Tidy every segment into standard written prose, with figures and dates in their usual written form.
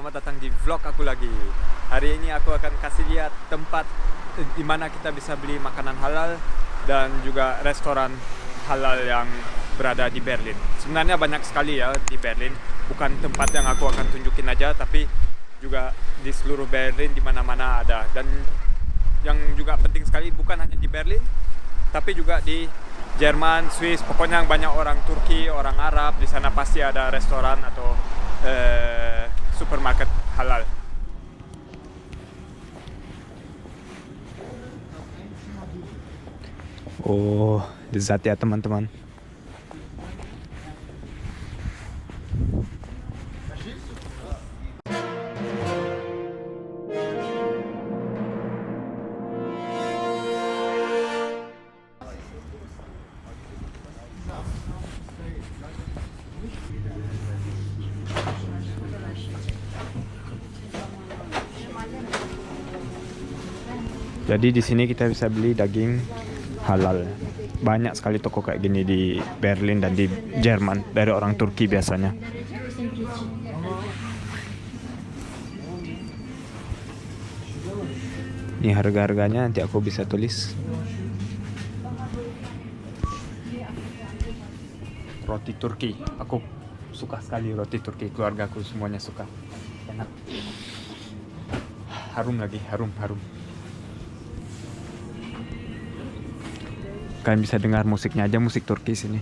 selamat datang di vlog aku lagi. Hari ini aku akan kasih lihat tempat di mana kita bisa beli makanan halal dan juga restoran halal yang berada di Berlin. Sebenarnya banyak sekali ya di Berlin, bukan tempat yang aku akan tunjukin aja, tapi juga di seluruh Berlin di mana-mana ada. Dan yang juga penting sekali bukan hanya di Berlin, tapi juga di Jerman, Swiss, pokoknya yang banyak orang Turki, orang Arab, di sana pasti ada restoran atau supermarket halal. Oh, lezat ya teman-teman. Jadi di sini kita bisa beli daging halal. Banyak sekali toko kayak gini di Berlin dan di Jerman dari orang Turki biasanya. Ini harga-harganya nanti aku bisa tulis. Roti Turki, aku suka sekali roti Turki. Keluargaku semuanya suka. Enak. Harum lagi, harum. Kalian bisa dengar musiknya aja, musik Turki sini.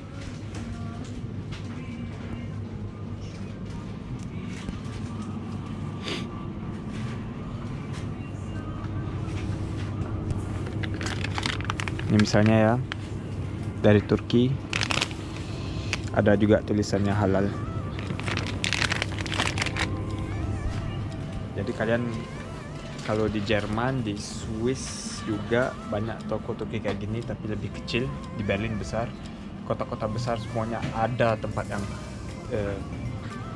Ini misalnya ya, dari Turki. Ada juga tulisannya halal. Jadi kalian kalau di Jerman, di Swiss juga banyak toko Turki kayak gini, tapi lebih kecil. Di Berlin besar, kota-kota besar semuanya ada tempat yang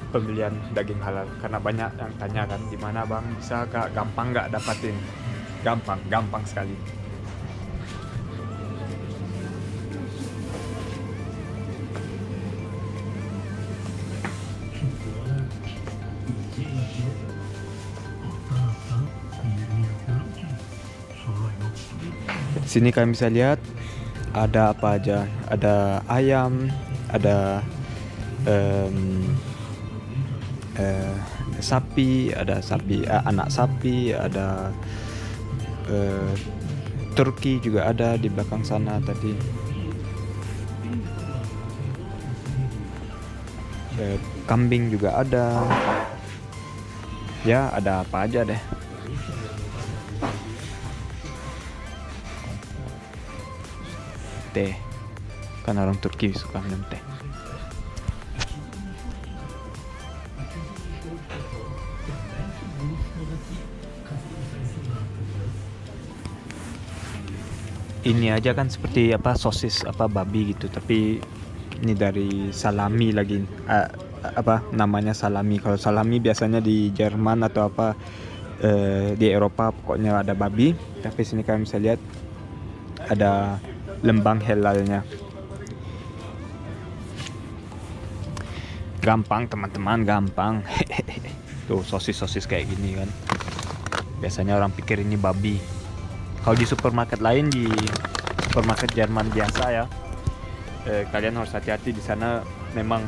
pembelian daging halal. Karena banyak yang tanya kan, di mana bang bisa kak, gampang nggak dapatin? Gampang sekali. Sini kalian bisa lihat ada apa aja. Ada ayam, ada sapi, ada sapi anak sapi, ada Turki juga ada di belakang sana tadi. Kambing juga ada. Ya, ada apa aja deh. Teh, kan orang Turki suka minum teh. Ini aja kan seperti apa, sosis apa babi gitu, tapi ini dari salami lagi. Apa namanya, salami. Kalau salami biasanya di Jerman atau apa di Eropa pokoknya ada babi, tapi sini kalian bisa lihat ada lembang halalnya. Gampang teman-teman, gampang. Tuh sosis kayak gini kan, biasanya orang pikir ini babi. Kalau di supermarket lain, di supermarket Jerman biasa ya, kalian harus hati-hati, di sana memang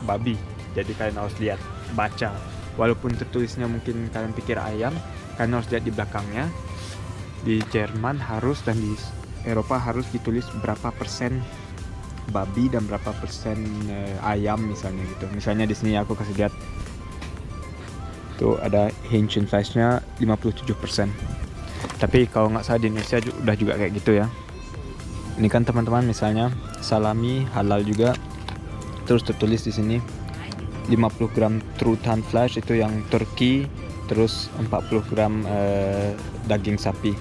babi. Jadi kalian harus lihat, baca. Walaupun tertulisnya mungkin kalian pikir ayam, kalian harus lihat di belakangnya. Di Jerman harus, dan di Eropa harus ditulis berapa persen babi dan berapa persen ayam misalnya gitu. Misalnya di sini aku kasih lihat tuh ada Hähnchenfleischnya 57%. Tapi kalau nggak salah di Indonesia udah juga kayak gitu ya. Ini kan teman-teman, misalnya salami halal juga, terus tertulis di sini 50 gram Truthahnfleisch itu yang Turki, terus 40 gram daging sapi.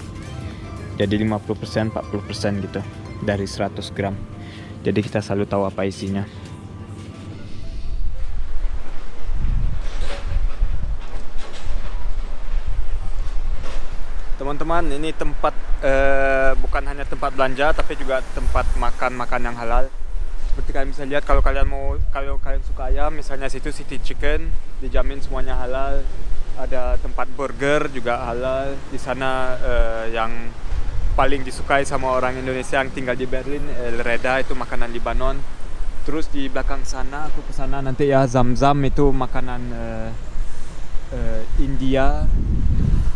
Jadi 50%, 40% gitu dari 100 gram. Jadi kita selalu tahu apa isinya. Teman-teman, ini tempat bukan hanya tempat belanja, tapi juga tempat makan yang halal. Seperti kalian bisa lihat, kalau kalian suka ayam, misalnya situ City Chicken, dijamin semuanya halal. Ada tempat burger juga halal. Di sana yang paling disukai sama orang Indonesia yang tinggal di Berlin, El Reda, itu makanan Libanon. Terus di belakang sana, aku kesana nanti ya, Zam-Zam itu makanan India,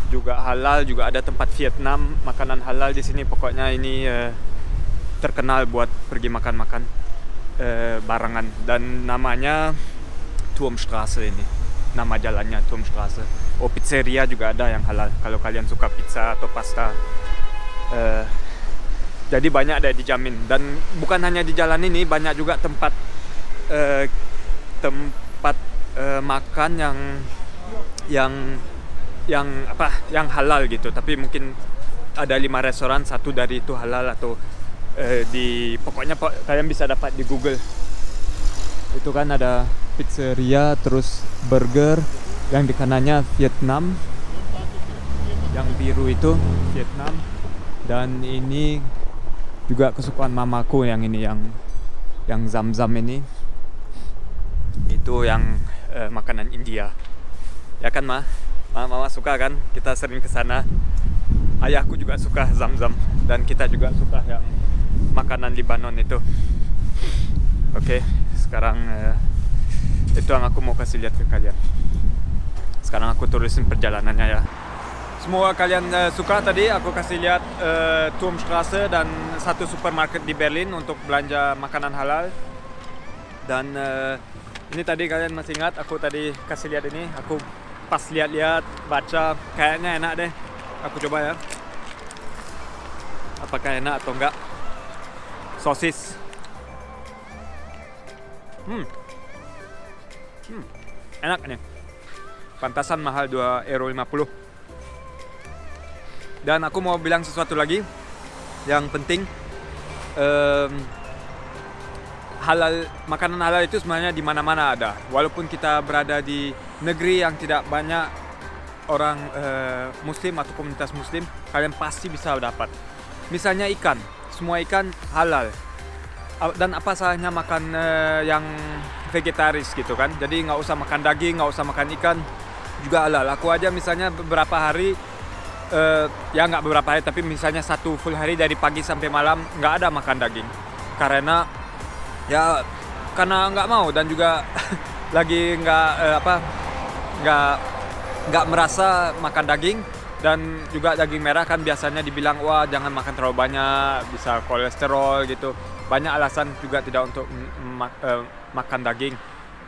juga halal. Juga ada tempat Vietnam, makanan halal di sini. Pokoknya ini terkenal buat pergi makan-makan barangan, dan namanya Turmstraße ini. Nama jalannya Turmstraße. Oh, pizzeria juga ada yang halal kalau kalian suka pizza atau pasta. Jadi banyak ada dijamin, dan bukan hanya di jalan ini, banyak juga tempat makan yang halal gitu. Tapi mungkin ada 5 restoran, 1 dari itu halal atau pokoknya kalian bisa dapat di Google. Itu kan ada pizzeria, terus burger, yang di kanannya Vietnam, yang biru itu Vietnam, dan ini juga kesukaan mamaku yang ini, yang Zam-Zam ini, itu yang makanan India. Ya kan, Mama suka kan? Kita sering kesana. Ayahku juga suka Zam-Zam, dan kita juga suka yang makanan Libanon itu. Oke, sekarang itu yang aku mau kasih lihat ke kalian. Sekarang aku tulisin perjalanannya ya. Semoga kalian suka. Tadi aku kasih lihat Turmstraße dan satu supermarket di Berlin untuk belanja makanan halal. Dan ini tadi kalian masih ingat, aku tadi kasih lihat ini. Aku pas lihat-lihat, baca, kayaknya enak deh. Aku coba ya, apakah enak atau enggak. Sosis. Enak nih. Pantasan mahal, 2,50 €. Dan aku mau bilang sesuatu lagi yang penting. Makanan halal itu sebenarnya di mana-mana ada. Walaupun kita berada di negeri yang tidak banyak orang muslim atau komunitas muslim, kalian pasti bisa dapat. Misalnya ikan, semua ikan halal. Dan apa salahnya makan yang vegetaris gitu kan? Jadi nggak usah makan daging, nggak usah makan ikan, juga halal. Aku aja misalnya beberapa hari, ya nggak beberapa hari, tapi misalnya 1 full hari dari pagi sampai malam nggak ada makan daging, karena nggak mau, dan juga lagi nggak merasa makan daging. Dan juga daging merah kan biasanya dibilang, wah jangan makan terlalu banyak, bisa kolesterol gitu. Banyak alasan juga tidak untuk makan daging.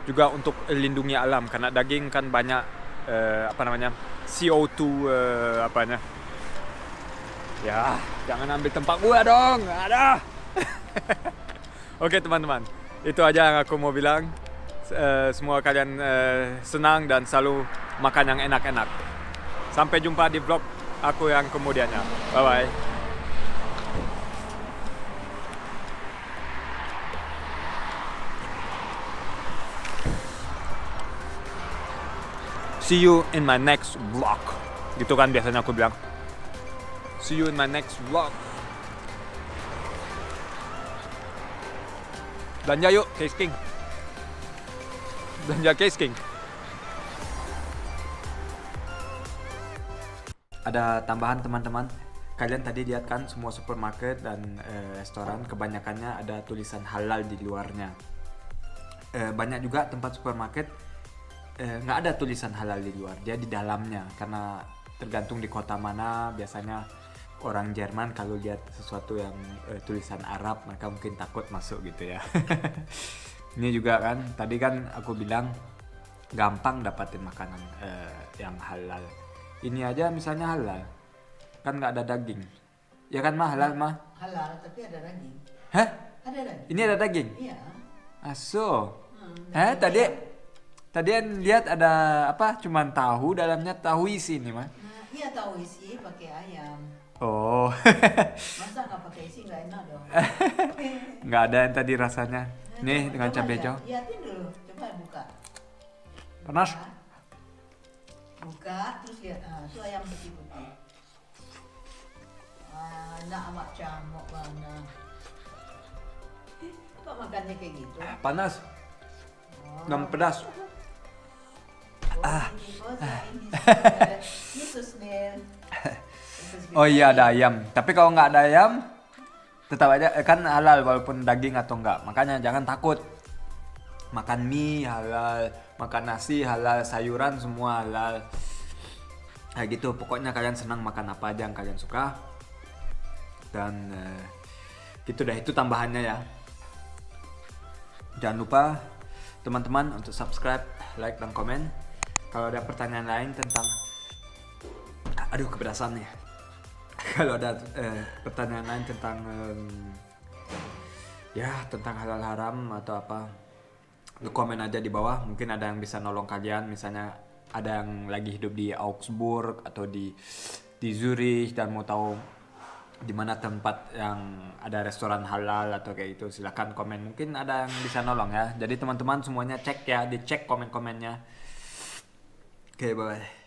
Juga untuk lindungi alam, karena daging kan banyak CO2 ya, jangan ambil tempat gua dong, ada. Oke teman-teman, itu aja yang aku mau bilang. Semua kalian senang dan selalu makan yang enak-enak. Sampai jumpa di vlog aku yang kemudiannya. Bye-bye. See you in my next vlog. Gitu kan biasanya aku bilang. See you in my next vlog. Belanja yuk, Case King. Belanja Case King. Ada tambahan teman-teman. Kalian tadi lihat kan semua supermarket dan restoran kebanyakannya ada tulisan halal di luarnya. Banyak juga tempat supermarket nggak ada tulisan halal di luar, dia di dalamnya, karena tergantung di kota mana. Biasanya orang Jerman kalau lihat sesuatu yang tulisan Arab, mereka mungkin takut masuk gitu ya. Ini juga kan, tadi kan aku bilang gampang dapatin makanan yang halal. Ini aja misalnya halal, kan nggak ada daging, ya kan halal Halal tapi ada daging. Hah? Ada daging. Ini ada daging? Iya. Aso. Tadi lihat ada apa? Cuman tahu, dalamnya tahu isi nih mah. Iya tahu isi pakai ayam. Oh. Masa nggak pakai isi nggak enak dong. Nggak ada yang tadi rasanya. Nih dengan cabai hijau. Lihatin dulu, coba buka. Panas. Buka, terus lihat, itu ayam putih-putih. Nak amat camuk mana. Kok makannya kayak gitu? Panas Oh. dan pedas. Ini Yesus nih. Oh iya, ada ayam. Tapi kalau nggak ada ayam, tetap aja kan halal walaupun daging atau enggak. Makanya jangan takut. Makan mie halal, makan nasi halal, sayuran semua halal. Kayak gitu. Pokoknya kalian senang makan apa aja yang kalian suka. Dan gitu dah, itu tambahannya ya. Jangan lupa teman-teman untuk subscribe, like, dan komen. Kalau ada pertanyaan lain tentang kepedasan nih. Kalau ada pertanyaan lain tentang tentang halal haram atau apa, lu komen aja di bawah. Mungkin ada yang bisa nolong kalian. Misalnya ada yang lagi hidup di Augsburg atau di Zurich dan mau tahu di mana tempat yang ada restoran halal atau kayak gitu, silakan komen. Mungkin ada yang bisa nolong ya. Jadi teman-teman semuanya cek ya, dicek komen-komennya. Oke, bye.